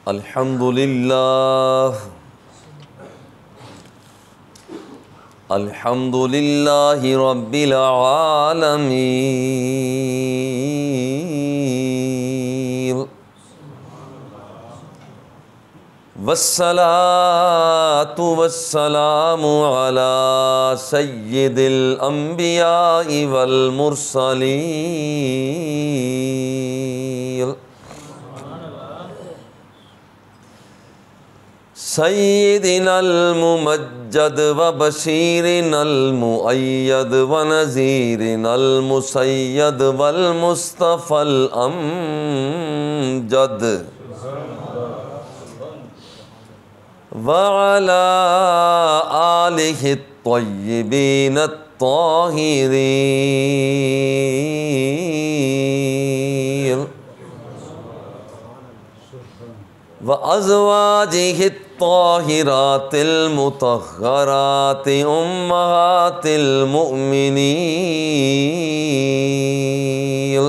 अल्हम्दुलिल्लाह अल्हम्दुलिल्लाहि रब्बिल आलमीन वस्सलातु वस्सलामु अला सय्यिदिल अंबियाइ वल मुरसलीन सय्यिदिनल मुमज्जद व बशीरिनल मुअय्यद व नज़ीरिनल मुसय्यद वल मुस्तफ़ल अमजद व अला आलिहि त्वय्यिबीन त्ताहिरीन व अज़वाजिहि त्ताहिरातिल मुतह्हराति उम्महातिल मुअ्मिनीन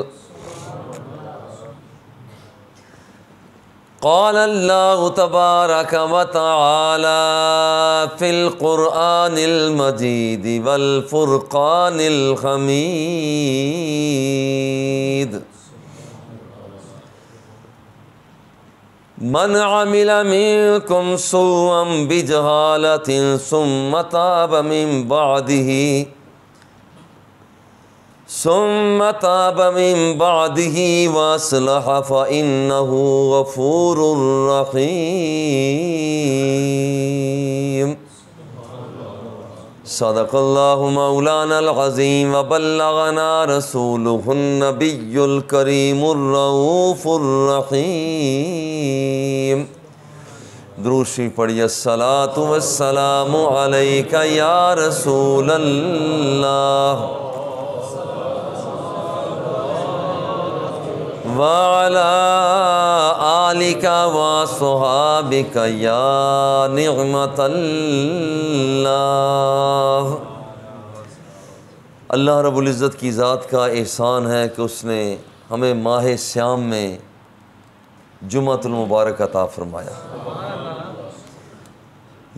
क़ाल अल्लाहु तबारक व तआला फ़िल क़ुरआनिल मजीद वल फ़ुरक़ानिल हमीद मन अमिल मिनकुम सुअन बिजहालतिन सुम्मा ताब मिन बादिही वअस्लह फ़इन्नहु गफ़ूरुर रहीम। सदक़ल्लाहु मौलानल अज़ीम व बल्लगना रसूलुहुन नबियुल करीमुर रऊफ़ुर रहीम। दुरूद शरीफ पढ़िए। अस्सलातु वस्सलामु अलैका या रसूलल्लाह व अला आलिका व अस्हाबिका या निअमतल्लाह। अल्लाह रब्बुल इज़्ज़त की ज़ात का एहसान है कि उसने हमें माह श्याम में जुम्मतुल मुबारक अता फरमाया।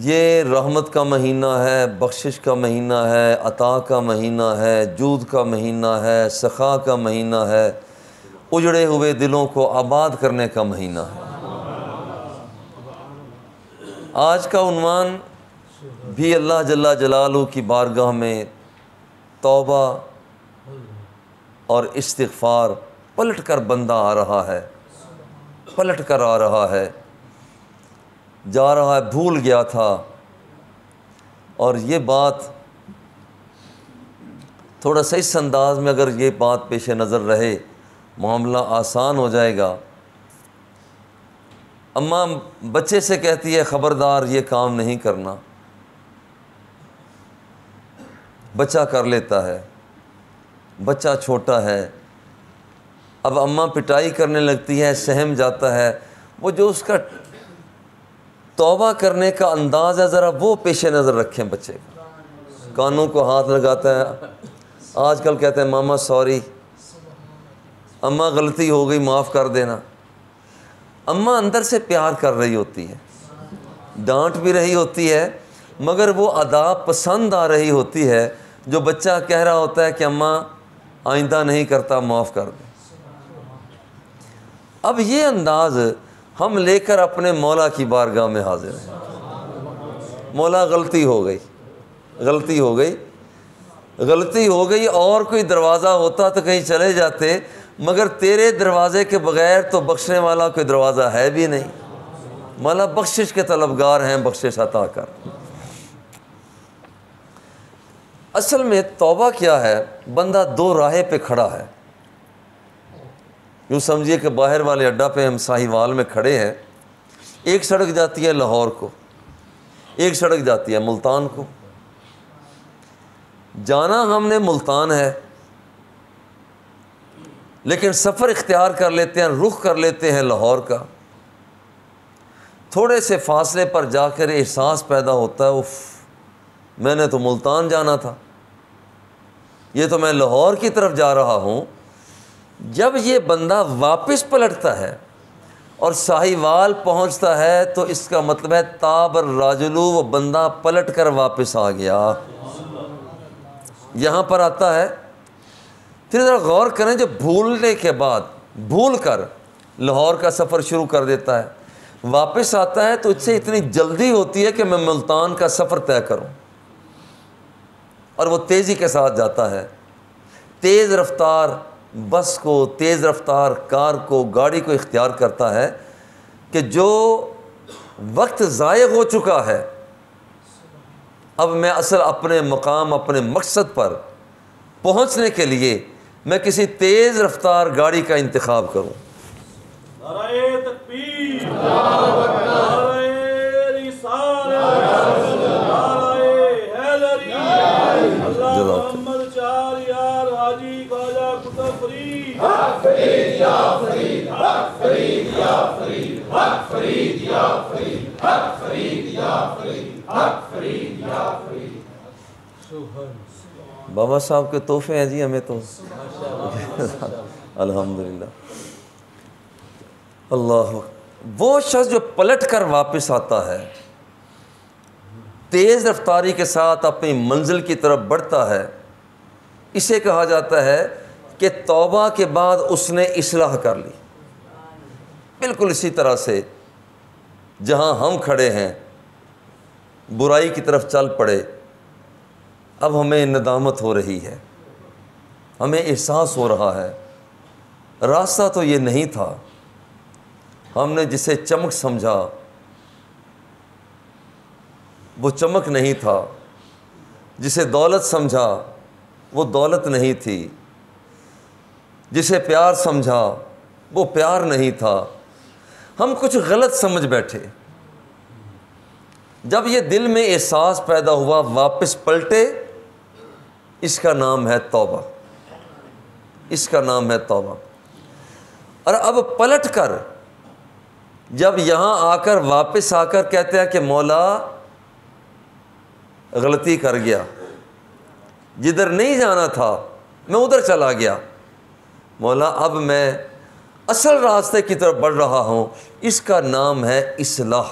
ये रहमत का महीना है, बख्शिश का महीना है, अता का महीना है, जूद का महीना है, सखा का महीना है, उजड़े हुए दिलों को आबाद करने का महीना है। आज का उन्वान भी अल्लाह जल्ला जलालहू की बारगाह में तौबा और इस्तिग़फ़ार पलट कर बंदा आ रहा है, पलट कर आ रहा है, जा रहा है, भूल गया था। और ये बात थोड़ा सा इस अंदाज में अगर ये बात पेश नज़र रहे, मामला आसान हो जाएगा। अम्मा बच्चे से कहती है ख़बरदार ये काम नहीं करना, बच्चा कर लेता है, बच्चा छोटा है। अब अम्मा पिटाई करने लगती है, सहम जाता है। वो जो उसका तौबा करने का अंदाज़ है, ज़रा वो पेश नज़र रखें। बच्चे कानों को हाथ लगाता है, आजकल कहते हैं मामा सॉरी, अम्मा गलती हो गई माफ़ कर देना। अम्मा अंदर से प्यार कर रही होती है, डांट भी रही होती है, मगर वो अदा पसंद आ रही होती है जो बच्चा कह रहा होता है कि अम्मा आइंदा नहीं करता, माफ़ कर दे। अब ये अंदाज़ हम लेकर अपने मौला की बारगाह में हाजिर हैं। मौला गलती हो गई, गलती हो गई, गलती हो गई। और कोई दरवाज़ा होता तो कहीं चले जाते, मगर तेरे दरवाज़े के बग़ैर तो बख्शने वाला कोई दरवाज़ा है भी नहीं। मौला बख्शिश के तलबगार हैं, बख्शिश अता कर। असल में तौबा क्या है? बंदा दो राहे पे खड़ा है। यूँ समझिए कि बाहर वाले अड्डा पे हम साहिवाल में खड़े हैं। एक सड़क जाती है लाहौर को, एक सड़क जाती है मुल्तान को। जाना हमने मुल्तान है, लेकिन सफ़र इख्तियार कर लेते हैं, रुख कर लेते हैं लाहौर का। थोड़े से फासले पर जाकर एहसास पैदा होता है, उफ मैंने तो मुल्तान जाना था, ये तो मैं लाहौर की तरफ जा रहा हूँ। जब ये बंदा वापस पलटता है और साहिवाल पहुंचता है तो इसका मतलब है ताबर राजुलू, वो बंदा पलट कर वापस आ गया। यहाँ पर आता है, फिर ज़रा गौर करें, जो भूलने के बाद भूल कर लाहौर का सफ़र शुरू कर देता है, वापस आता है तो इससे इतनी जल्दी होती है कि मैं मुल्तान का सफ़र तय करूं, और वो तेज़ी के साथ जाता है। तेज़ रफ्तार बस को, तेज़ रफ्तार कार को, गाड़ी को इख्तियार करता है कि जो वक्त ज़ाय हो चुका है, अब मैं असल अपने मकाम, अपने मकसद पर पहुंचने के लिए मैं किसी तेज़ रफ्तार गाड़ी का इंतखाब करूं। नाराए तकबीर, नाराए रिसालत, नाराए हैदरी, अल्लाह मोहम्मद चार यार हाजी ख्वाजा कुतुब फरीद, हक फरीद या फरीद, हक फरीद या फरीद, हक फरीद या फरीद, हक फरीद या फरीद, हक फरीद या फरीद। बाबा साहब के तोहफे हैं जी हमें तो। अल्हम्दुलिल्लाह। अल्लाह, वो शख्स जो पलट कर वापस आता है, तेज़ रफ्तारी के साथ अपनी मंजिल की तरफ बढ़ता है, इसे कहा जाता है कि तौबा के बाद उसने इस्लाह कर ली। बिल्कुल इसी तरह से जहाँ हम खड़े हैं, बुराई की तरफ चल पड़े, अब हमें नदामत हो रही है, हमें एहसास हो रहा है रास्ता तो ये नहीं था, हमने जिसे चमक समझा वो चमक नहीं था, जिसे दौलत समझा वो दौलत नहीं थी, जिसे प्यार समझा वो प्यार नहीं था, हम कुछ गलत समझ बैठे। जब ये दिल में एहसास पैदा हुआ, वापस पलटे, इसका नाम है तौबा, इसका नाम है तौबा। और अब पलट कर जब यहाँ आकर वापस आकर कहते हैं कि मौला गलती कर गया, जिधर नहीं जाना था मैं उधर चला गया, मौला अब मैं असल रास्ते की तरफ बढ़ रहा हूँ, इसका नाम है इस्लाह।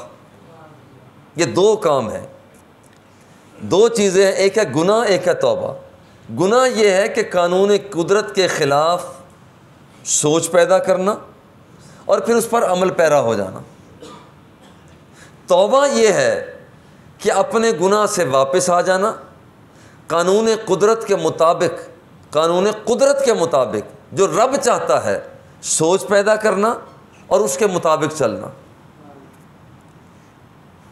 ये दो काम हैं, दो चीज़ें हैं, एक है गुनाह, एक है तौबा। गुनाह ये है कि कानून कुदरत के ख़िलाफ़ सोच पैदा करना और फिर उस पर अमल पैरा हो जाना। तौबा ये है कि अपने गुनाह से वापस आ जाना, कानून कुदरत के मुताबिक, कानून कुदरत के मुताबिक जो रब चाहता है सोच पैदा करना और उसके मुताबिक चलना।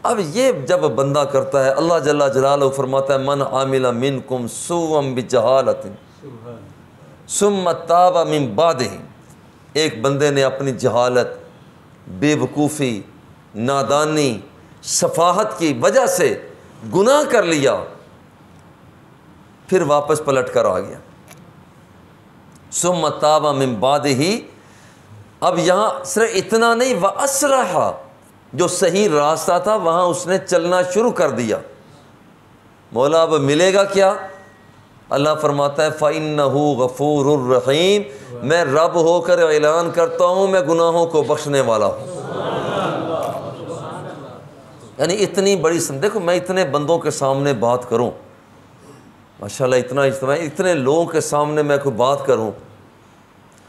अब ये जब बंदा करता है, अल्लाह जल्ला जलालहू फरमाता है, मन आमिला मिनकुम सुअम बिजहालतिन सुम्मा ताबा मिन बादिही। एक बंदे ने अपनी जहालत, बेवकूफ़ी, नादानी, सफाहत की वजह से गुनाह कर लिया, फिर वापस पलट कर आ गया। सुम्मा ताबा मिन बादिही। अब यहाँ सिर्फ इतना नहीं, व अस्लहा, जो सही रास्ता था वहाँ उसने चलना शुरू कर दिया। मौला अब मिलेगा क्या? अल्लाह फरमाता है फ़इन्नहु गफ़ूरुर रहीम, मैं रब होकर ऐलान करता हूँ मैं गुनाहों को बख्शने वाला हूँ। यानी इतनी बड़ी देखो, मैं इतने बंदों के सामने बात करूँ, माशाल्लाह इतना इज्तिमा, इतने लोगों के सामने मैं कोई बात करूँ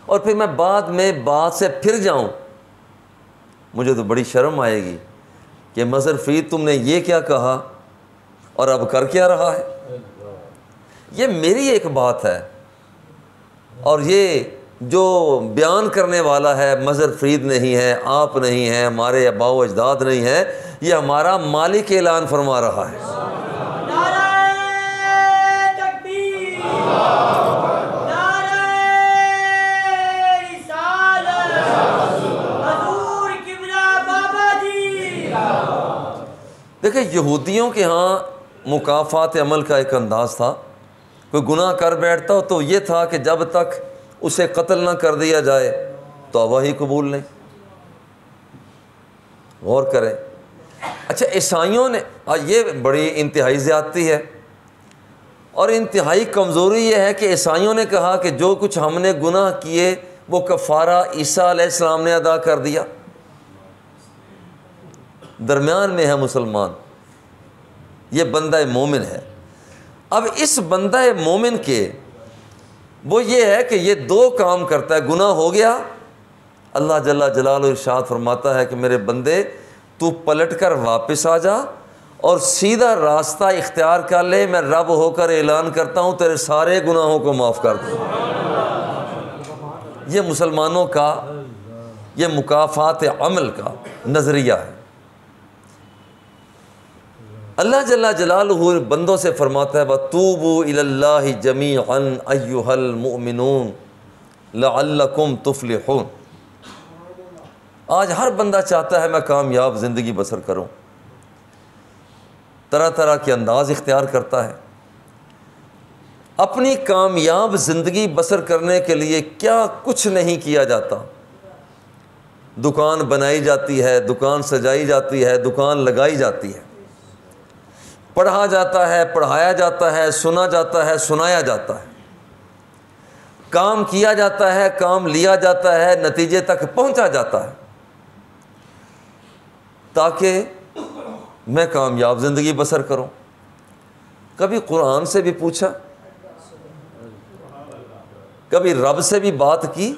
और फिर मैं बाद में बात से फिर जाऊँ, मुझे तो बड़ी शर्म आएगी कि मज़हर फ़रीद तुमने ये क्या कहा और अब कर क्या रहा है। ये मेरी एक बात है और ये जो बयान करने वाला है मज़हर फ़रीद नहीं है, आप नहीं हैं, हमारे आबाओ अजदाद नहीं है, ये हमारा मालिक ऐलान फरमा रहा है। देखिए, यहूदियों के यहाँ मुकाफ़ात अमल का एक अंदाज़ था, कोई गुनाह कर बैठता हो तो ये था कि जब तक उसे कत्ल ना कर दिया जाए तौबा ही कबूल नहीं। गौर करें। अच्छा, ईसाइयों ने ये बड़ी इंतहाई ज़्यादती है और इंतहाई कमज़ोरी ये है कि ईसाइयों ने कहा कि जो कुछ हमने गुनाह किए वो कफ़ारा ईसा अलैहिस्सलाम ने अदा कर दिया। दरमियान में है मुसलमान, ये बंदा मोमिन है। अब इस बंदा मोमिन के वो ये है कि ये दो काम करता है। गुनाह हो गया, अल्लाह जल्ला जलालुहु इरशाद फरमाता है कि मेरे बंदे तू पलट कर वापस आ जा और सीधा रास्ता इख्तियार कर ले, मैं रब होकर ऐलान करता हूँ तेरे सारे गुनाहों को माफ़ कर दूँ। ये मुसलमानों का ये मुकाफ़ात अमल का नज़रिया है। अल्लाह जल्ला जलालुहु बंदों से फरमाता है वतूबू इलल्लाहि जमीअन अय्युहल मुमिनून लअल्लकुम तुफ्लिहून। आज हर बंदा चाहता है मैं कामयाब ज़िंदगी बसर करूं, तरह तरह के अंदाज इख्तियार करता है। अपनी कामयाब ज़िंदगी बसर करने के लिए क्या कुछ नहीं किया जाता। दुकान बनाई जाती है, दुकान सजाई जाती है, दुकान लगाई जाती है, पढ़ा जाता है, पढ़ाया जाता है, सुना जाता है, सुनाया जाता है, काम किया जाता है, काम लिया जाता है, नतीजे तक पहुंचा जाता है ताकि मैं कामयाब ज़िंदगी बसर करूं। कभी कुरान से भी पूछा, कभी रब से भी बात की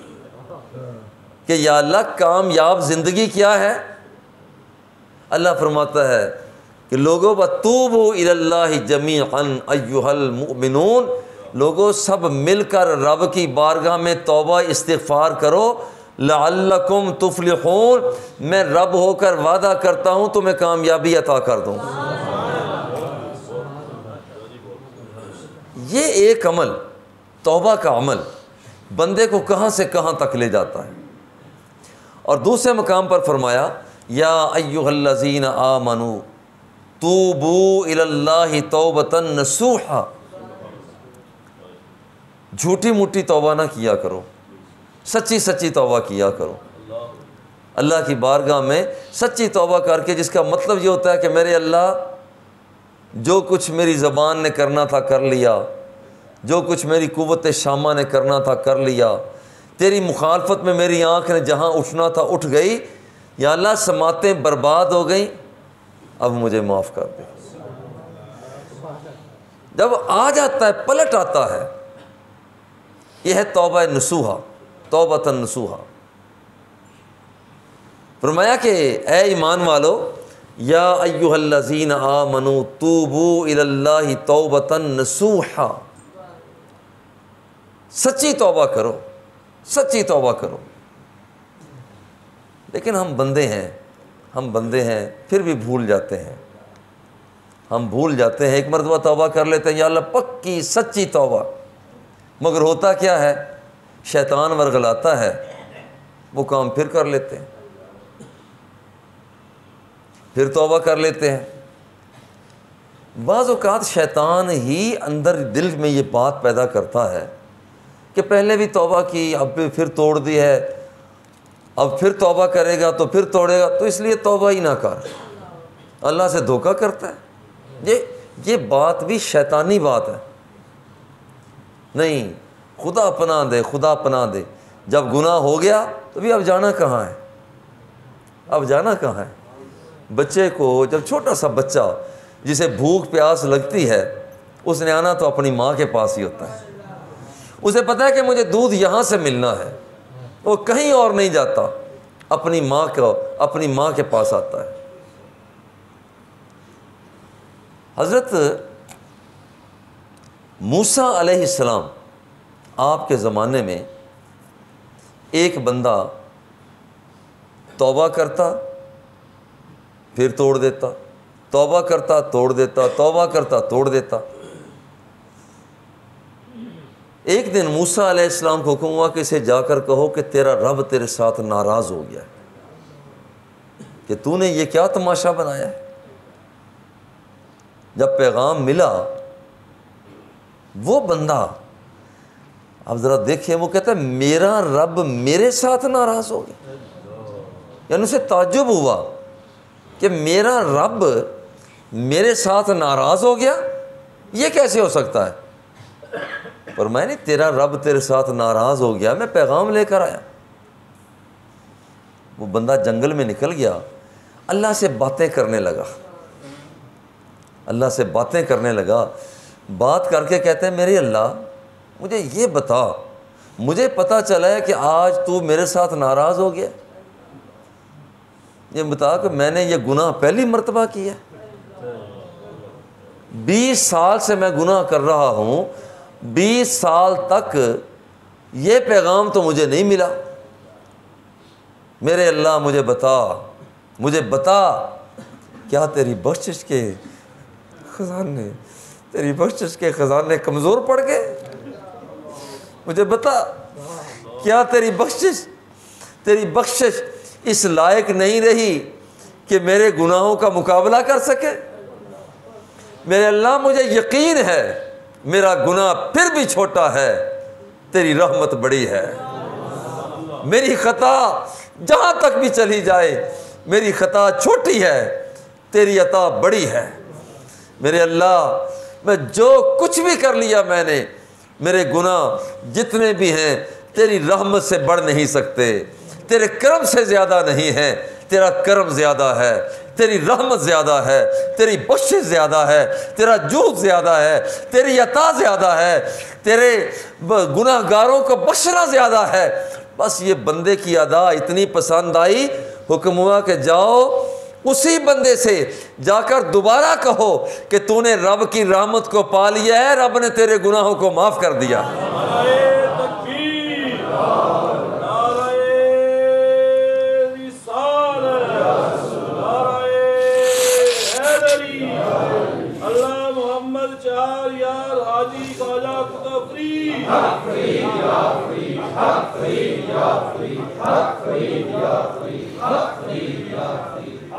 कि या अल्लाह कामयाब ज़िंदगी क्या है? अल्लाह फरमाता है कि लोगों वतूबू इलल्लाहि जमीअन अय्युहल मुमिनून, लोगों सब मिलकर रब की बारगाह में तौबा इस्तिग़फ़ार करो, लअल्लकुम तुफ्लिहून, मैं रब होकर वादा करता हूँ तुम्हें कामयाबी अता कर दूँ। ये एक अमल, तौबा का अमल, बंदे को कहाँ से कहाँ तक ले जाता है। और दूसरे मकाम पर फरमाया या अय्युहल्लज़ीना आमनू तूबू इलल्लाहि तौबतन नसूहा, झूठी मूठी तौबा ना किया करो, सच्ची सच्ची तौबा किया करो। अल्लाह की बारगाह में सच्ची तौबा करके, जिसका मतलब ये होता है कि मेरे अल्लाह जो कुछ मेरी ज़बान ने करना था कर लिया, जो कुछ मेरी कुव्वत शामा ने करना था कर लिया, तेरी मुखालफत में मेरी आँख ने जहाँ उठना था उठ गई, या अल्लाह समातें बर्बाद हो गई, अब मुझे माफ़ कर दे। जब आ जाता है, पलट आता है, यह है तौबा नसूहा, तौबतन नसूहा। फरमाया कि ए ईमान वालो या अय्युहल्लज़ीना आमनू तूबू इलल्लाहि तौबतन नसूहा, सच्ची तौबा करो, सच्ची तौबा करो। लेकिन हम बंदे हैं फिर भी भूल जाते हैं। हम भूल जाते हैं, एक मरतबा तौबा कर लेते हैं या अल्लाह पक्की सच्ची तौबा, मगर होता क्या है, शैतान वर्गलाता है, वो काम फिर कर लेते हैं, फिर तौबा कर लेते हैं। बाज़ औक़ात शैतान ही अंदर दिल में ये बात पैदा करता है कि पहले भी तौबा की, अब फिर तोड़ दी है, अब फिर तौबा करेगा तो फिर तोड़ेगा, तो इसलिए तौबा ही ना कर। अल्लाह से धोखा करता है। ये बात भी शैतानी बात है। नहीं, खुदा पनाह दे, खुदा पनाह दे। जब गुनाह हो गया तो भी अब जाना कहाँ है, अब जाना कहाँ है। बच्चे को, जब छोटा सा बच्चा जिसे भूख प्यास लगती है, उसने आना तो अपनी माँ के पास ही होता है। उसे पता है कि मुझे दूध यहाँ से मिलना है, वो कहीं और नहीं जाता, अपनी माँ के पास आता है। हज़रत मूसा अलैहिस्सलाम आपके ज़माने में एक बंदा तौबा करता फिर तोड़ देता, तौबा करता तोड़ देता, तौबा करता तोड़ देता। एक दिन मूसा अलैहिस्सलाम को हुक्म हुआ कि इसे जाकर कहो कि तेरा रब तेरे साथ नाराज़ हो गया है, कि तूने ये क्या तमाशा बनाया है। जब पैगाम मिला, वो बंदा, अब ज़रा देखिए, वो कहता है मेरा रब मेरे साथ नाराज़ हो गया। यानी उसे ताज्जुब हुआ कि मेरा रब मेरे साथ नाराज़ हो गया, ये कैसे हो सकता है। पर मैंने, तेरा रब तेरे साथ नाराज़ हो गया, मैं पैगाम लेकर आया। वो बंदा जंगल में निकल गया, अल्लाह से बातें करने लगा, अल्लाह से बातें करने लगा। बात करके कहते हैं मेरे अल्लाह मुझे ये बता, मुझे पता चला है कि आज तू मेरे साथ नाराज़ हो गया, ये बता कि मैंने ये गुनाह पहली मर्तबा किया, 20 साल से मैं गुनाह कर रहा हूँ, 20 साल तक ये पैगाम तो मुझे नहीं मिला। मेरे अल्लाह मुझे बता क्या तेरी बख्शिश के ख़जाने, तेरी बख्शिश के ख़जाने कमज़ोर पड़ गए? मुझे बता क्या तेरी बख्शिश इस लायक नहीं रही कि मेरे गुनाहों का मुकाबला कर सके? मेरे अल्लाह मुझे यकीन है मेरा गुनाह फिर भी छोटा है, तेरी रहमत बड़ी है। मेरी ख़ता जहाँ तक भी चली जाए मेरी ख़ता छोटी है, तेरी अता बड़ी है। मेरे अल्लाह मैं जो कुछ भी कर लिया मैंने, मेरे गुनाह जितने भी हैं तेरी रहमत से बढ़ नहीं सकते, तेरे करम से ज़्यादा नहीं है। तेरा करम ज़्यादा है, तेरी रहमत ज़्यादा है, तेरी बख्शिश ज़्यादा है, तेरा जूद ज़्यादा है, तेरी अता ज़्यादा है, तेरे गुनाहगारों को बख्शना ज़्यादा है। बस ये बंदे की अदा इतनी पसंद आई, हुक्म हुआ कि जाओ उसी बंदे से जाकर दोबारा कहो कि तूने रब की रहमत को पा लिया है, रब ने तेरे गुनाहों को माफ़ कर दिया।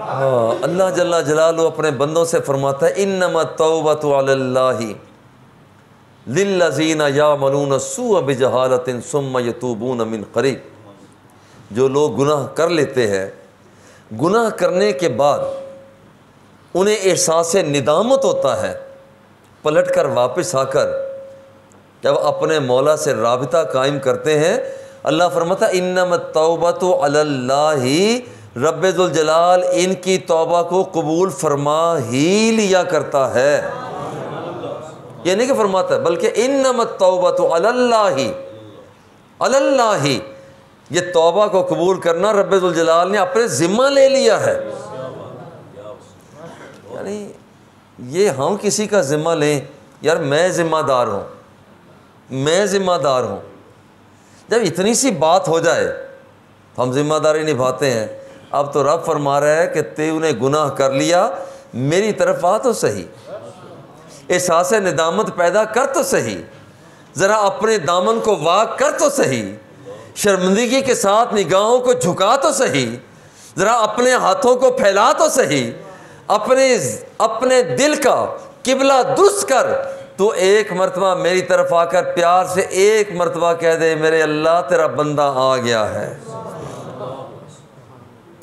हाँ, अल्लाह जल्ला जलालु अपने बंदों से फरमाता है इन्नमा तौबतु अलल्लाहि लिल्लज़ीना यामलून सुअ बिजहालतिन सुम्मा यतूबून मिन करीब। जो लोग गुनाह कर लेते हैं, गुनाह करने के बाद उन्हें एहसास निदामत होता है, पलट कर वापस आकर जब अपने मौला से राबिता कायम करते हैं, अल्लाह फरमाता इन्नमा तौबतु अलल्लाहि, रब्बुल जलाल इनकी तौबा को कबूल फरमा ही लिया करता है। ये नहीं कि फरमाता है, बल्कि इन्नमा तौबतु अलल्लाहि, अलल्लाहि, ये तौबा को कबूल करना रब्बुल जलाल ने अपने ज़िम्मा ले लिया है। यानी ये हम किसी का ज़िम्मा लें, यार मैं ज़िम्मेदार हूँ, मैं ज़िम्मेदार हूँ। जब इतनी सी बात हो जाए हम ज़िम्मेदारी निभाते हैं। अब तो रब फरमा रहा है कि तूने गुनाह कर लिया, मेरी तरफ आ तो सही, एहसास निदामत पैदा कर तो सही, ज़रा अपने दामन को वाक कर तो सही, शर्मिंदगी के साथ निगाहों को झुका तो सही, ज़रा अपने हाथों को फैला तो सही, अपने दिल का किबला दुरुस्त कर। तो एक मरतबा मेरी तरफ आकर प्यार से एक मरतबा कह दे मेरे अल्लाह तेरा बंदा आ गया है।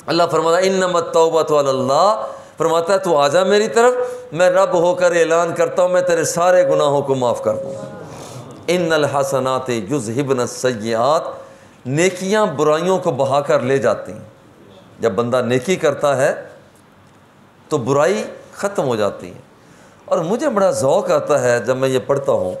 अल्लाह फरमाता इन्नमा तौबतु अलल्लाह, फरमाता है तू आजा मेरी तरफ, मैं रब होकर ऐलान करता हूँ मैं तेरे सारे गुनाहों को माफ़ कर दूँगा। इन्नल हसनाति युज़हिबन सय्यिआत, नेकियां बुराइयों को बहाकर ले जाती हैं। जब बंदा नेकी करता है तो बुराई ख़त्म हो जाती है। और मुझे बड़ा ज़ौक़ आता है जब मैं ये पढ़ता हूँ।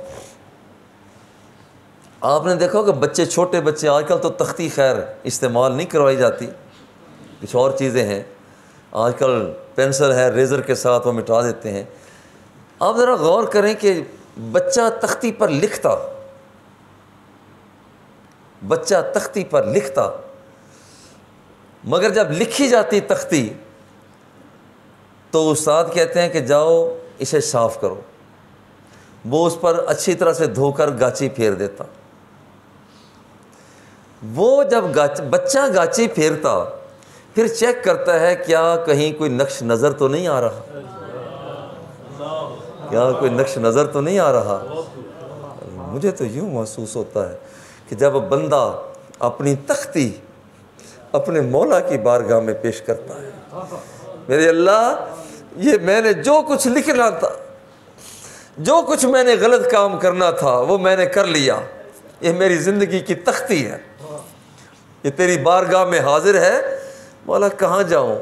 आपने देखा कि बच्चे, छोटे बच्चे, आजकल तो तख्ती खैर इस्तेमाल नहीं करवाई जाती, कुछ और चीज़ें हैं, आजकल पेंसिल है, रेज़र के साथ वो मिटा देते हैं। आप ज़रा गौर करें कि बच्चा तख्ती पर लिखता, बच्चा तख्ती पर लिखता, मगर जब लिखी जाती तख्ती तो उस्ताद कहते हैं कि जाओ इसे साफ़ करो। वो उस पर अच्छी तरह से धोकर गाची फेर देता। वो जब बच्चा गाची फेरता फिर चेक करता है क्या कहीं कोई नक्श नज़र तो नहीं आ रहा, क्या कोई नक्श नज़र तो नहीं आ रहा। मुझे तो यूँ महसूस होता है कि जब बंदा अपनी तख्ती अपने मौला की बारगाह में पेश करता है, मेरे अल्लाह ये मैंने जो कुछ लिखना था, जो कुछ मैंने गलत काम करना था वो मैंने कर लिया, ये मेरी ज़िंदगी की तख्ती है, ये तेरी बारगाह में हाजिर है। मौला कहाँ जाऊँ,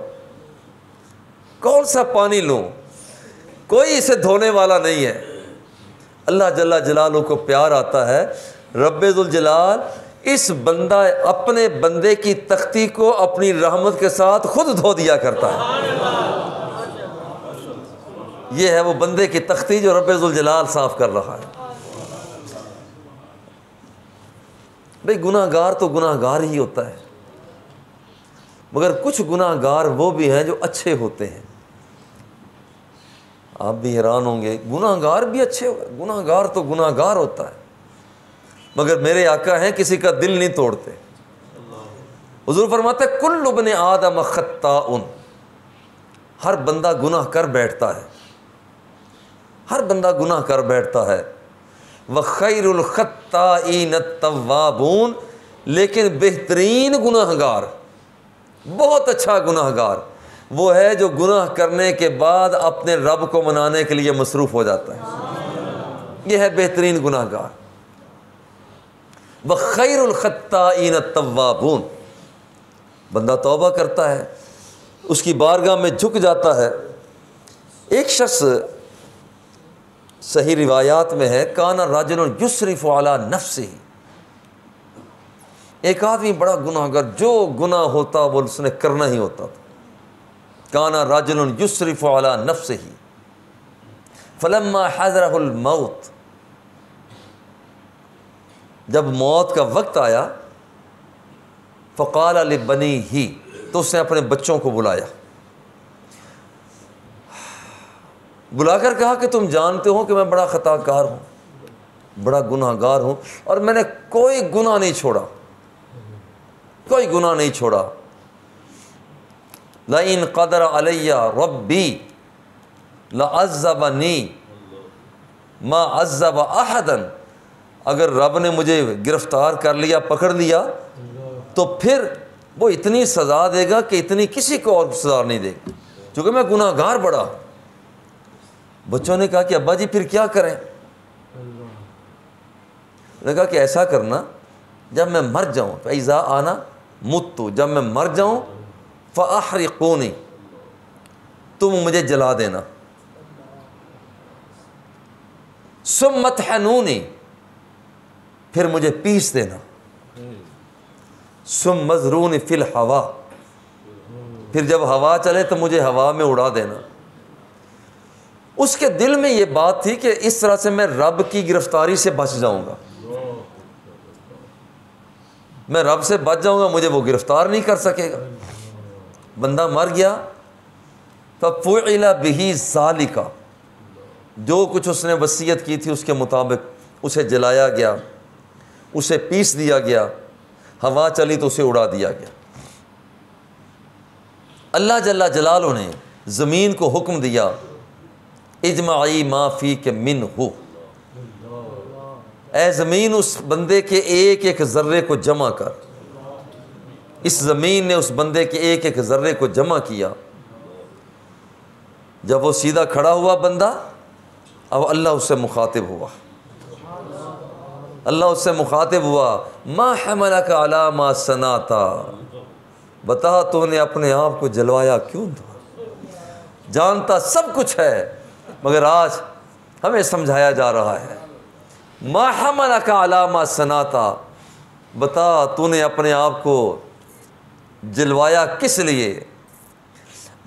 कौन सा पानी लूँ, कोई इसे धोने वाला नहीं है। अल्लाह जल्ला जलालहू को प्यार आता है, रब्बे जुल जलाल इस बंदा अपने बंदे की तख्ती को अपनी रहमत के साथ खुद धो दिया करता है। ये है वो बंदे की तख्ती जो रब्बे जुल जलाल साफ कर रहा है। भाई गुनाहगार तो गुनाहगार ही होता है, मगर कुछ गुनाहगार वो भी हैं जो अच्छे होते हैं। आप भी हैरान होंगे, गुनाहगार भी अच्छे हो, गुनाहगार तो गुनाहगार होता है, मगर मेरे आका हैं किसी का दिल नहीं तोड़ते। हुजूर फरमाते कुल्लु बने आदम खत्ताउन, हर बंदा गुनाह कर बैठता है, हर बंदा गुनाह कर बैठता है। व खैरुल खत्ताईन तव्वाबून, लेकिन बेहतरीन गुनाहगार, बहुत अच्छा गुनाहगार वो है जो गुनाह करने के बाद अपने रब को मनाने के लिए मसरूफ़ हो जाता है। यह है बेहतरीन गुनाहगार। व खैरुल खत्ताईन तव्वाबून, बंदा तौबा करता है, उसकी बारगाह में झुक जाता है। एक शख्स, सही रिवायात में है, काना राजुलन युस्रिफु अला नफ्सिही, एक आदमी बड़ा गुनाहगार, जो गुनाह होता वो उसने करना ही होता था। काना राजुलन युस्रिफु अला नफ्सिही फलम्मा हज़रहुल मौत, जब मौत का वक्त आया, फ़क़ाल लिबनीही, तो उसने अपने बच्चों को बुलाया, बुलाकर कहा कि तुम जानते हो कि मैं बड़ा ख़ताकार हूँ, बड़ा गुनाहगार हूँ, और मैंने कोई गुनाह नहीं छोड़ा, कोई गुनाह नहीं छोड़ा। लइन क़दर अलैया रब्बी लअज़्ज़बनी मा अज़्ज़ब अहदन, अगर रब ने मुझे गिरफ़्तार कर लिया, पकड़ लिया, तो फिर वो इतनी सज़ा देगा कि इतनी किसी को और सज़ा नहीं देगा, क्योंकि मैं गुनाहगार बड़ा। बच्चों ने कहा कि अब्बा जी फिर क्या करें? उन्होंने कहा कि ऐसा करना, जब मैं मर जाऊँ, फ़इज़ा आना मुत्तु, जब मैं मर जाऊँ, फ़अहरिक़ूनी, तुम मुझे जला देना, सुम्मा तहनूनी, फिर मुझे पीस देना, सुम्मा मज़रूनी फ़िल हवा, फिर जब हवा चले तो मुझे हवा में उड़ा देना। उसके दिल में ये बात थी कि इस तरह से मैं रब की गिरफ्तारी से बच जाऊंगा, मैं रब से बच जाऊंगा, मुझे वो गिरफ्तार नहीं कर सकेगा। बंदा मर गया, फ़फ़ुइला बिही ज़ालिका, जो कुछ उसने वसीयत की थी उसके मुताबिक उसे जलाया गया, उसे पीस दिया गया, हवा चली तो उसे उड़ा दिया गया। अल्लाह जल्ला जलालहू ने ज़मीन को हुक्म दिया, इजमाई माफ़ी के मिन हो, ए ज़मीन उस बंदे के एक एक ज़र्रे को जमा कर। इस ज़मीन ने उस बंदे के एक एक ज़र्रे को जमा किया। जब वो सीधा खड़ा हुआ बंदा, अब अल्लाह उससे मुखातिब हुआ, अल्लाह उससे मुखातिब हुआ, मा हमलका अला मा सनाता, बता तूने अपने आप को जलवाया क्यों था? जानता सब कुछ है, मगर आज हमें समझाया जा रहा है, मा हमलका अला मा सनाता, बता तूने अपने आप को जलवाया किस लिए,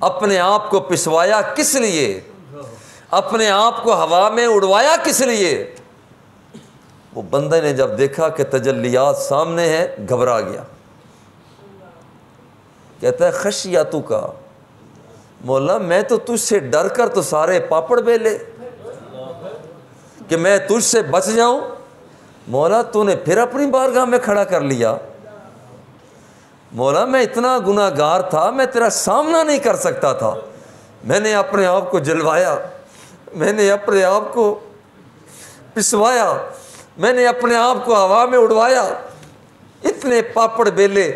अपने आप को पिसवाया किस लिए, अपने आप को हवा में उड़वाया किस लिए? वो बंदे ने जब देखा कि तजल्लियात सामने है, घबरा गया। कहता है खशियातु का, मौला मैं तो तुझसे डर कर तो सारे पापड़ बेले कि मैं तुझसे बच जाऊं, मौला तूने फिर अपनी बारगाह में खड़ा कर लिया। मौला मैं इतना गुनाहगार था, मैं तेरा सामना नहीं कर सकता था, मैंने अपने आप को जलवाया, मैंने अपने आप को पिसवाया, मैंने अपने आप को हवा में उड़वाया, इतने पापड़ बेले,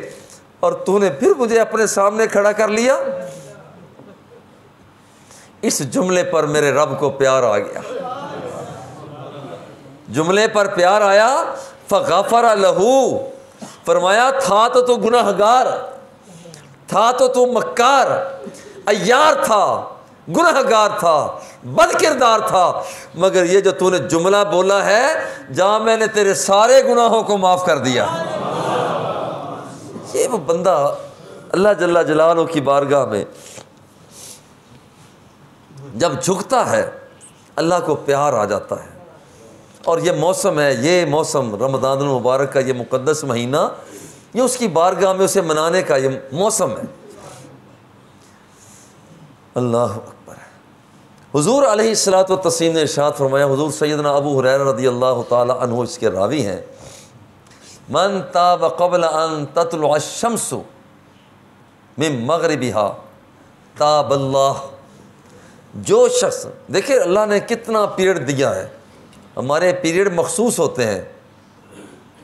और तूने फिर मुझे अपने सामने खड़ा कर लिया। इस जुमले पर मेरे रब को प्यार आ गया, जुमले पर प्यार आया। फ़ग़फ़र लहू, फरमाया था तो तू गुनाहगार, था तो तू मक्कार, अय्यार था, गुनहगार था, बदकिरदार था, मगर ये जो तूने जुमला बोला है, जहां मैंने तेरे सारे गुनाहों को माफ़ कर दिया। ये वो बंदा अल्लाह जल्ला जलालहू की बारगाह में जब झुकता है, अल्लाह को प्यार आ जाता है। और ये मौसम है, ये मौसम रमज़ानुल मुबारक का ये मुक़द्दस महीना, ये उसकी बारगाह में उसे मनाने का ये मौसम है। अल्लाह अकबर। हुज़ूर अलैहिस्सलातु वस्सलाम ने इरशाद फरमाया, हुज़ूर सैयदना अबू हुरैरा रज़ियल्लाहु ताला अन्हु इसके रावी हैं, मन ताब क़ब्ल अन तत्लुअ अश-शम्सु मिन मग़रिबिहा ताबल्लाह। जो शख्स, देखिए अल्लाह ने कितना पीरियड दिया है। हमारे पीरियड मखसूस होते हैं,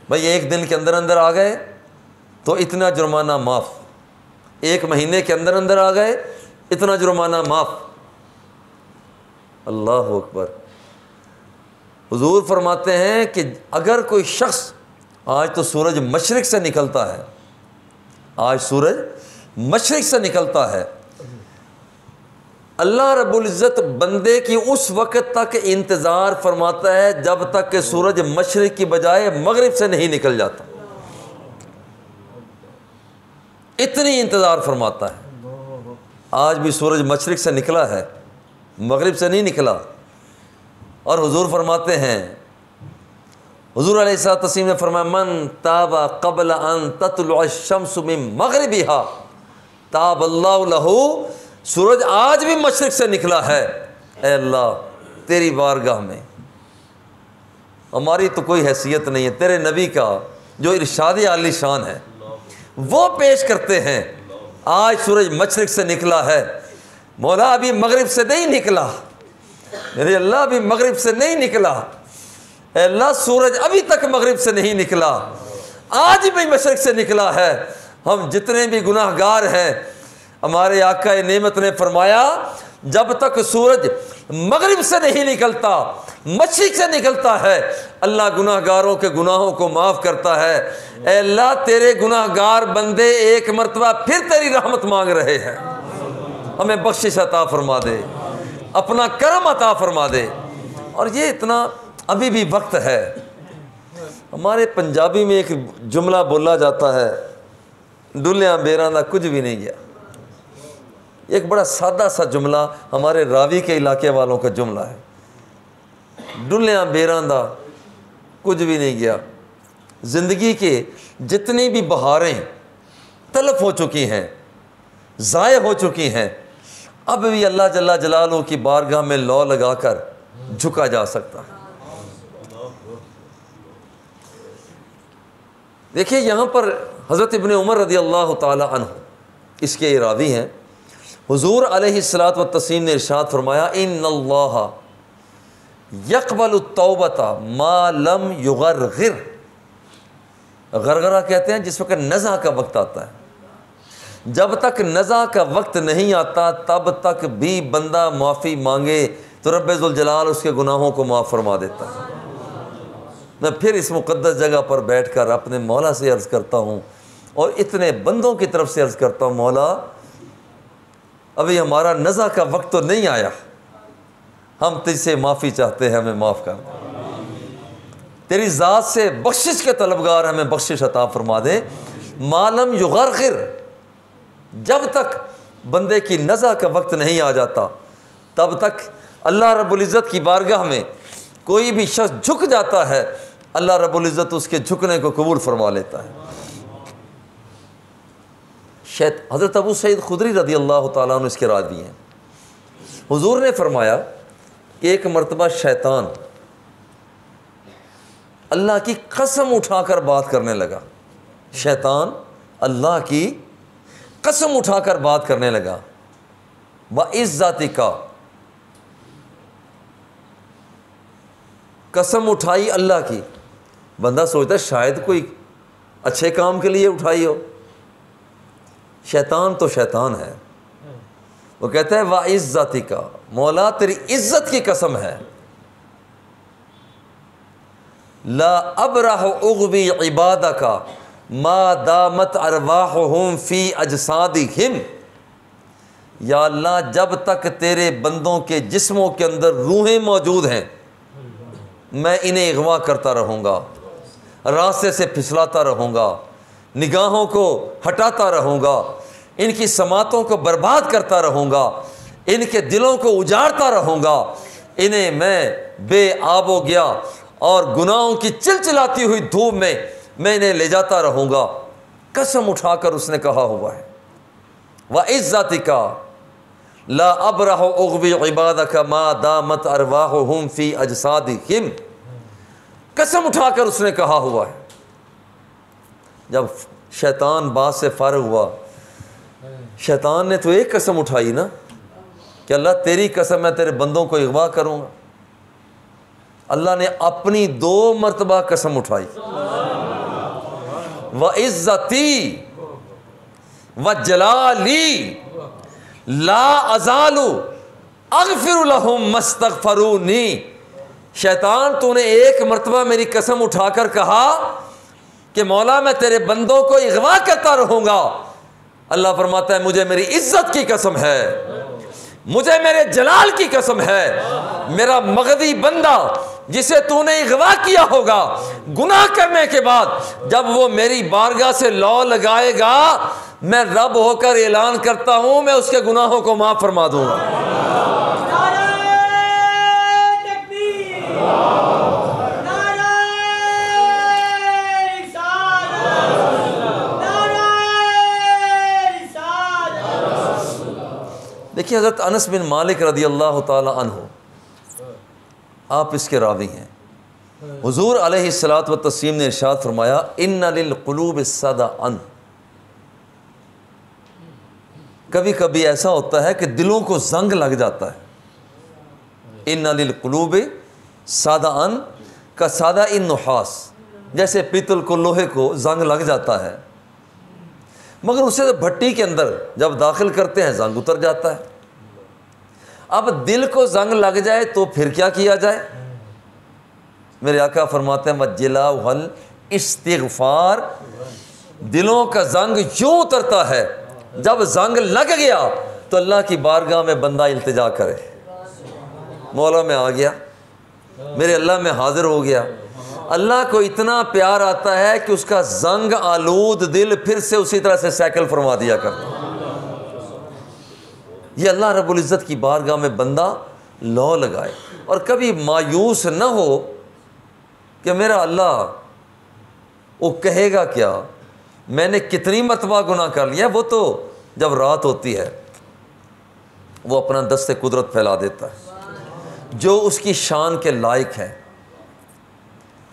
भाई एक दिन के अंदर अंदर आ गए तो इतना जुर्माना माफ़, एक महीने के अंदर अंदर आ गए इतना जुर्माना माफ़। अल्लाह अकबर। हुज़ूर फरमाते हैं कि अगर कोई शख्स, आज तो सूरज मशरिक़ से निकलता है, आज सूरज मशरिक़ से निकलता है, अल्लाह रब्बुल इज़्ज़त बंदे की उस वक़्त तक इंतज़ार फरमाता है जब तक कि सूरज मशरिक़ की बजाय मगरिब से नहीं निकल जाता। इतनी इंतज़ार फरमाता है। आज भी सूरज मशरिक़ से निकला है, मगरिब से नहीं निकला। और हुज़ूर फरमाते हैं, हुज़ूर अलैहिस्सलातु वस्सलाम ने फरमाया, मन ताबा क़ब्ल अन तत्लुअ अश-शम्सु मिन मग़रिबिहा ताबल्लाहु लहू। सूरज आज भी मशरिक़ से निकला है। ऐ अल्लाह, तेरी बारगाह में हमारी तो कोई हैसियत नहीं है, तेरे नबी का जो इरशाद आली शान है वो पेश करते हैं। आज सूरज मशरिक़ से निकला है, मौला अभी मगरिब से नहीं निकला, मेरे अल्लाह अभी मगरिब से नहीं निकला। ऐ अल्लाह, सूरज अभी तक मगरिब से नहीं निकला, आज भी मशरिक़ से निकला है। हम जितने भी गुनाहगार हैं, हमारे आका नेमत ने फरमाया, जब तक सूरज मगरिब से नहीं निकलता, मशरिक़ से निकलता है, अल्लाह गुनाहगारों के गुनाहों को माफ़ करता है। ऐ अल्लाह, तेरे गुनाहगार बंदे एक मरतबा फिर तेरी रहमत मांग रहे हैं, हमें बख्शिश अता फरमा दे, अपना करम अता फरमा दे। और ये इतना अभी भी वक्त है। हमारे पंजाबी में एक जुमला बोला जाता है, डुलिया बेरां दा कुछ भी नहीं गया। एक बड़ा सादा सा जुमला हमारे रावी के इलाके वालों का जुमला है, डुलिया बेरां दा कुछ भी नहीं गया। ज़िंदगी के जितनी भी बहारें तलफ हो चुकी हैं, ज़ाय हो चुकी हैं, अब भी अल्लाह जल्ला जलालहू की बारगाह में लौ लगाकर झुका जा सकता है। देखिए यहाँ पर हज़रत इब्न उमर रज़ियल्लाहु ताला अन्हु इसके रावी हैं। हुज़ूर अलैहिस्सलातु वस्सलाम ने इरशाद फरमाया, इन्नल्लाह यक़बलु तौबता मा लम युग़रग़िर। गरगरा कहते हैं जिस वक्त नज़ा का वक्त आता है। जब तक नज़ा का वक्त नहीं आता तब तक भी बंदा माफ़ी मांगे तो रब्बे ज़ुल जलाल उसके गुनाहों को माफ़ फरमा देता है। मैं फिर इस मुक़द्दस जगह पर बैठकर अपने मौला से अर्ज़ करता हूँ और इतने बंदों की तरफ से अर्ज़ करता हूँ, मौला अभी हमारा नज़ा का वक्त तो नहीं आया, हम तुझसे माफ़ी चाहते हैं, हमें माफ़ कर दे। तेरी ज़ात से बख्शिश के तलबगार, हमें बख्शिश अता फरमा दे। मालम युग़रग़िर, जब तक बंदे की नज़ा का वक्त नहीं आ जाता तब तक अल्लाह रब्बुल इज़्ज़त की बारगाह में कोई भी शख्स झुक जाता है, अल्लाह रब्बुल इज़्ज़त उसके झुकने को कबूल फरमा लेता है। हज़रत अबू सईद खुदरी रज़ियल्लाहु ताला अन्हु इसके रावी हैं। हुज़ूर ने फरमाया कि एक मरतबा शैतान अल्लाह की कसम उठाकर बात करने लगा। शैतान अल्लाह की कसम उठाकर बात करने लगा। व इज़्ज़तिका, कसम उठाई अल्लाह की। बंदा सोचता शायद कोई अच्छे काम के लिए उठाई हो, शैतान तो शैतान है। वो कहता है वा इज़्ज़तिका, मौला तेरी इज़्ज़त की कसम है, ला अबरह उग़वी इबादका मा दामत अरवाहुहुम फ़ी अजसादिहिम, या अल्लाह जब तक तेरे बंदों के जिस्मों के अंदर रूहें मौजूद हैं मैं इन्हें अगवा करता रहूँगा, रास्ते से फिसलाता रहूँगा, निगाहों को हटाता रहूँगा, इनकी समातों को बर्बाद करता रहूँगा, इनके दिलों को उजाड़ता रहूँगा, इन्हें मैं बेआबो गया और गुनाहों की चिलचिलाती हुई धूप में मैं इन्हें ले जाता रहूँगा। कसम उठाकर उसने कहा हुआ है, व इज़्ज़तिका ला अब्रहु उग़वी इबादका मा दामत अरवाहुहुम फी अजसादिहिम। कसम उठाकर उसने कहा हुआ है। जब शैतान बात से फारिग हुआ, शैतान ने तो एक कसम उठाई ना कि अल्लाह तेरी कसम मैं तेरे बंदों को अगवा करूँगा। अल्लाह ने अपनी 2 मरतबा कसम उठाई, व इज़्ज़ती व जलाली ला अज़ालु अग़फ़िरु लहुम मस्तग़फ़रूनी। शैतान तूने एक मरतबा मेरी कसम उठाकर कहा कि मौला मैं तेरे बंदों को अगवा करता रहूँगा। अल्लाह फरमाता है मुझे मेरी इज़्ज़त की कसम है, मुझे मेरे जलाल की कसम है, मेरा मगदी बंदा जिसे तूने अगवा किया होगा गुनाह करने के बाद जब वो मेरी बारगाह से लौ लगाएगा, मैं रब होकर ऐलान करता हूं मैं उसके गुनाहों को माफ फरमा दूंगा। देखिए हज़रत अनस बिन मालिक रदी अल्लाह ताला अन्हु, आप इसके रावी हैं। हुज़ूर अलैहिस्सलातु व तस्लीम ने इरशाद फरमाया, इन्ना लिल क़ुलूबि सदअन। कभी कभी ऐसा होता है कि दिलों को जंग लग जाता है। इन्ना लिल क़ुलूबि सदअन का सादा इन नुहास, जैसे पीतल को लोहे को जंग लग जाता है, मगर उसे भट्टी के अंदर जब दाखिल करते हैं जंग उतर जाता है। अब दिल को जंग लग जाए तो फिर क्या किया जाए? मेरे आका फरमाते हैं वज्जिला वल इस्तिग़फ़ार। दिलों का जंग यूँ उतरता है, जब जंग लग गया तो अल्लाह की बारगाह में बंदा इल्तिजा करे, मौला मैं आ गया, मेरे अल्लाह में हाजिर हो गया। अल्लाह को इतना प्यार आता है कि उसका जंग आलूद दिल फिर से उसी तरह से साइकिल फरमा दिया करता। ये अल्लाह रब्बुल इज़्ज़त की बारगाह में बंदा लौ लगाए और कभी मायूस न हो कि मेरा अल्लाह वो कहेगा क्या, मैंने कितनी मरतबा गुनाह कर लिया। वो तो जब रात होती है वो अपना दस्ते कुदरत फैला देता है जो उसकी शान के लायक है।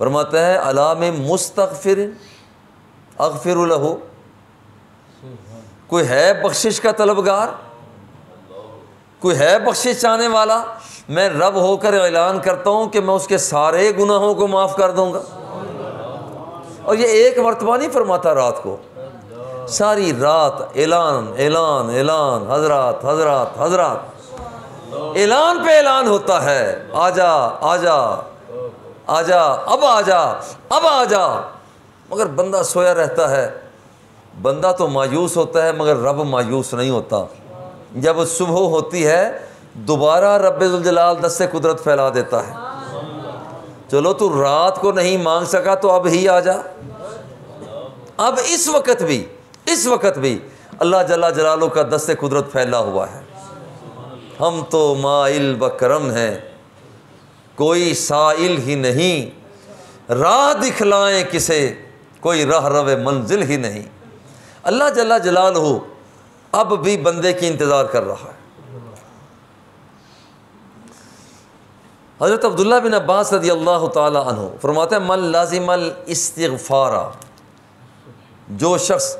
फरमाता है अला में मुस्तग़फ़िरिन अग़फ़िरु लहू। कोई है बख्शिश का तलबगार, कोई है बख्शिश चाहने वाला? मैं रब होकर ऐलान करता हूँ कि मैं उसके सारे गुनाहों को माफ़ कर दूँगा। और ये एक मरतबा नहीं फरमाता, रात को सारी रात ऐलान ऐलान ऐलान, हजरात हजरात हजरात, ऐलान पे ऐलान होता है, आजा आजा आजा, अब आजा अब आजा। मगर बंदा सोया रहता है। बंदा तो मायूस होता है मगर रब मायूस नहीं होता। जब सुबह होती है दोबारा रब्बुल जलाल दस्ते कुदरत फैला देता है। चलो तू रात को नहीं मांग सका तो अब ही आ जा। अब इस वक्त भी अल्लाह जल्ला जलालू का दस्ते कुदरत फैला हुआ है। हम तो माइल बकरम हैं, कोई साइल ही नहीं, राह दिखलाएं किसे, कोई राह रवे मंजिल ही नहीं। अल्लाह जल्ला जलालहू अब भी बंदे की इंतज़ार कर रहा है। हज़रत अब्दुल्लाह बिन अब्बास रज़ी अल्लाह ताला अन्हु फरमाते हैं मन लाज़िमल इस्तिग़फ़ारा, जो शख्स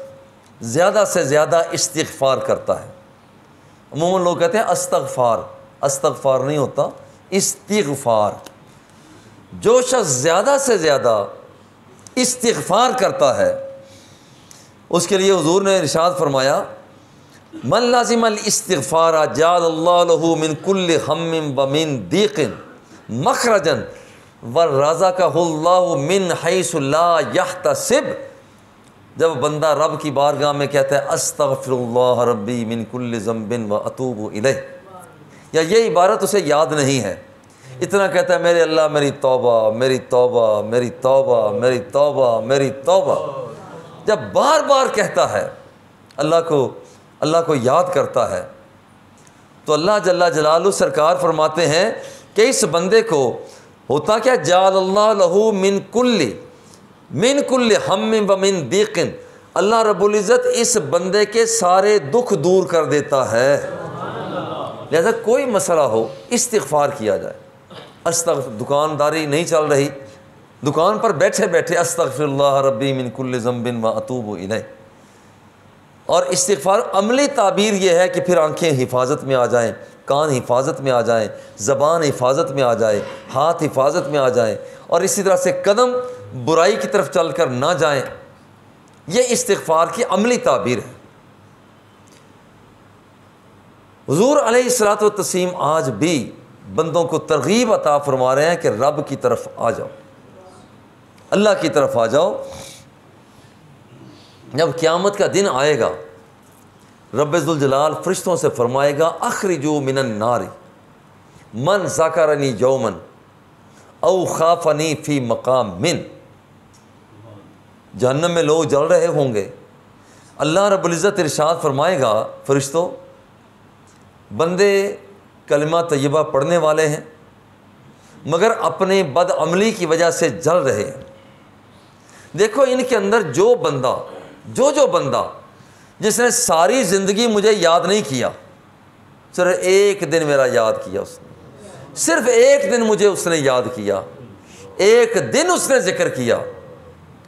ज़्यादा से ज़्यादा इस्तिग़फ़ार करता है। अमूमन लोग कहते हैं अस्तग़फ़ार, अस्तग़फ़ार नहीं होता, इस्तिग़फ़ार। जो शख्स ज़्यादा से ज़्यादा इस्तिग़फ़ार करता है उसके लिए हुज़ूर ने इरशाद फरमाया मन लाज़िमल इस्तिग़फ़ारा जअलल्लाहु लहू मिन कुल्लि हम्मिन व मिन दीक़िन मख़रजन व रज़क़हुल्लाहु मिन हैसु ला यहतसिब जब बंदा रब की बारगाह में कहता है अस्तगफिरुल्लाह रब्बी मिन कुल्लि ज़ंबिन व अतूबु इलैह, या ये इबारत उसे याद नहीं है, इतना कहता है मेरे अल्लाह मेरी तौबा मेरी तौबा मेरी तौबा मेरी तौबा मेरी तौबा। जब बार बार कहता है, अल्लाह को याद करता है, तो अल्लाह जल्ला जलालु सरकार फरमाते हैं कि इस बंदे को होता क्या, जाअल्लाहु लहू मिन कुल्ली हम्मिन व मिन दीक़िन, अल्लाह रब्बुल इज़्ज़त इस बंदे के सारे दुख दूर कर देता है। लिहाजा कोई मसला हो इस्तिग़फ़ार किया जाए। दुकानदारी नहीं चल रही, दुकान पर बैठे बैठे अस्तग़फ़िरुल्लाह रब्बी मिन कुल्लि ज़ंबिन व अतूबु इलैह। और इस्तिग़फ़ार अमली ताबीर ये है कि फिर आंखें हिफाजत में आ जाएं, कान हिफाजत में आ जाएं, ज़बान हिफाजत में आ जाए, हाथ हिफाजत में आ जाएं, और इसी तरह से कदम बुराई की तरफ चल कर ना जाएं। ये इस्तिग़फ़ार की अमली ताबीर है। हुज़ूर अलैहिस्सलातु वत्तस्लीम आज भी बंदों को तरगीब अता फरमा रहे हैं कि रब की तरफ आ जाओ, अल्लाह की तरफ आ जाओ। जब क़यामत का दिन आएगा, रब्बे ज़ुल जलाल फ़रिश्तों से फरमाएगा अख़रिजू मिनन नारी मन ज़करनी यौमन औ ख़ाफ़नी फ़ी मक़ाम मिन। जहन्नम में लोग जल रहे होंगे, अल्लाह रब्बुल इज़्ज़त इरशाद फरमाएगा फ़रिश्तों, बंदे कलिमा तय्यबा पढ़ने वाले हैं मगर अपने बदअमली की वजह से जल रहे हैं। देखो इनके अंदर जो बंदा जिसने सारी ज़िंदगी मुझे याद नहीं किया, सिर्फ एक दिन मेरा याद किया उसने, सिर्फ एक दिन मुझे उसने याद किया, एक दिन उसने ज़िक्र किया,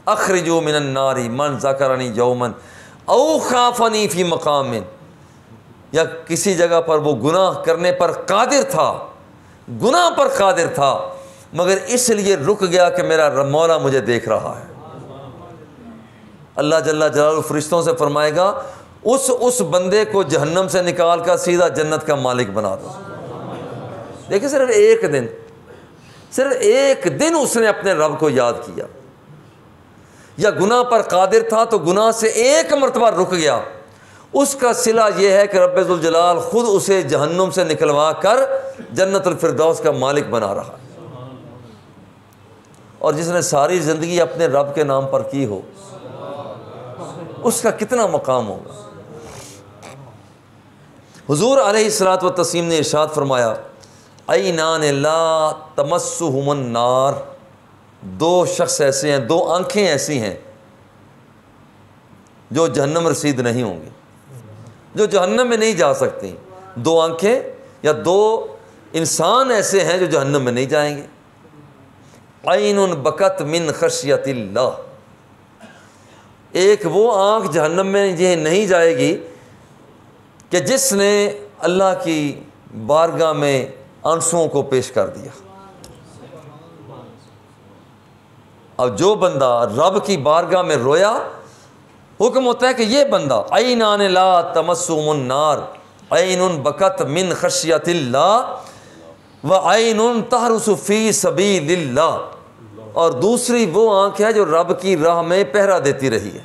अख़रिजू मिनन नारी मन ज़करनी यौमन औ ख़ाफ़नी फ़ी मक़ामिन, या किसी जगह पर वो गुनाह करने पर कादिर था, गुनाह पर कादिर था, मगर इसलिए रुक गया कि मेरा मौला मुझे देख रहा है। अल्लाह जल्ला जलालुहु फ़रिश्तों से फरमाएगा उस बंदे को जहन्नम से निकाल कर सीधा जन्नत का मालिक बना दो। देखिए सिर्फ एक दिन उसने अपने रब को याद किया, या गुनाह पर कादिर था तो गुनाह से एक मरतबा रुक गया, उसका सिला यह है कि रब्बे ज़ुल जलाल ख़ुद उसे जहन्नुम से निकलवा कर जन्नतुल फिरदौस का मालिक बना रहा है। और जिसने सारी ज़िंदगी अपने रब के नाम पर की हो, उसका कितना मकाम होगा। हुज़ूर अलैहिस्सलातु वत्तस्लीम ने इरशाद फरमाया ऐनान ला तमस्सुहुमुन नार, दो शख्स ऐसे हैं, दो आंखें ऐसी हैं जो जहन्नम रसीद नहीं होंगी, जो जहन्नम में नहीं जा सकती। दो आंखें या दो इंसान ऐसे हैं जो जहन्नम में नहीं जाएंगे। ऐनुन बकत मिन खशियतिल्लाह, एक वो आँख जहन्नम में ये नहीं जाएगी कि जिसने अल्लाह की बारगाह में आंसुओं को पेश कर दिया। अब जो बंदा रब की बारगाह में रोया, हुक्म होता है कि ये बंदा ऐनान ला तमस्सुहुमुन नार ऐनुन बकत मिन खशियतिल्लाह व ऐनुन तहरुसु फी सबीलिल्लाह, और दूसरी वो आँख है जो रब की राह में पहरा देती रही है।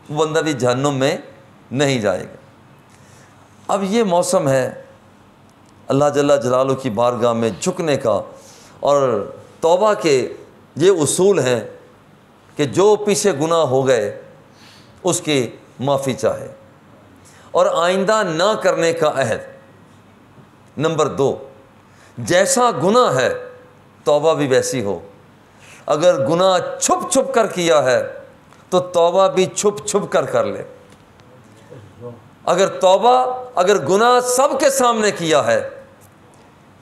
वो बंदा भी जहन्नुम में नहीं जाएगा। अब ये मौसम है अल्लाह जल्ला जलालुहु की बारगाह में झुकने का, और तौबा के ये उसूल हैं कि जो पीछे गुनाह हो गए उसकी माफ़ी चाहे और आइंदा ना करने का अहद। नंबर 2, जैसा गुनाह है तौबा भी वैसी हो। अगर गुनाह छुप छुप कर किया है तो तौबा भी छुप छुप कर ले। अगर गुनाह सबके सामने किया है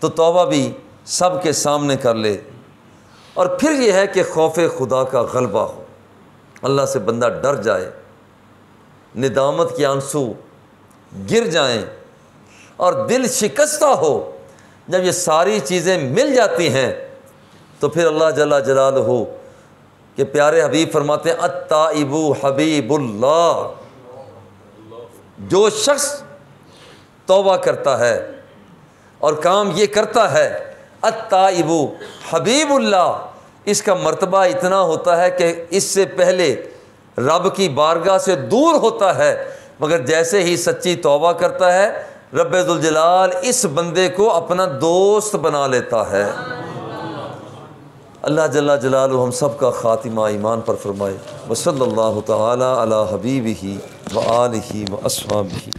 तो तौबा भी सबके सामने कर ले। और फिर यह है कि खौफ खुदा का गलबा हो, अल्लाह से बंदा डर जाए, निदामत के आंसू गिर जाएं और दिल शिकस्ता हो। जब ये सारी चीज़ें मिल जाती हैं तो फिर अल्लाह जल्ला जलालुहु के प्यारे हबीब फरमाते हैं अत्ताइबु हबीबुल्लाह, जो शख्स तौबा करता है और काम ये करता है अत्ताइबु हबीबुल्लाह, इसका मर्तबा इतना होता है कि इससे पहले रब की बारगाह से दूर होता है, मगर जैसे ही सच्ची तौबा करता है रब्बे जुल जलाल इस बंदे को अपना दोस्त बना लेता है। अल्लाह जल्ला जलालहू हम सब का ख़ातिमा ईमान पर फरमाए। व सल्लल्लाहु तआला अला हबीबिही व आलिही व अस्हाबिही।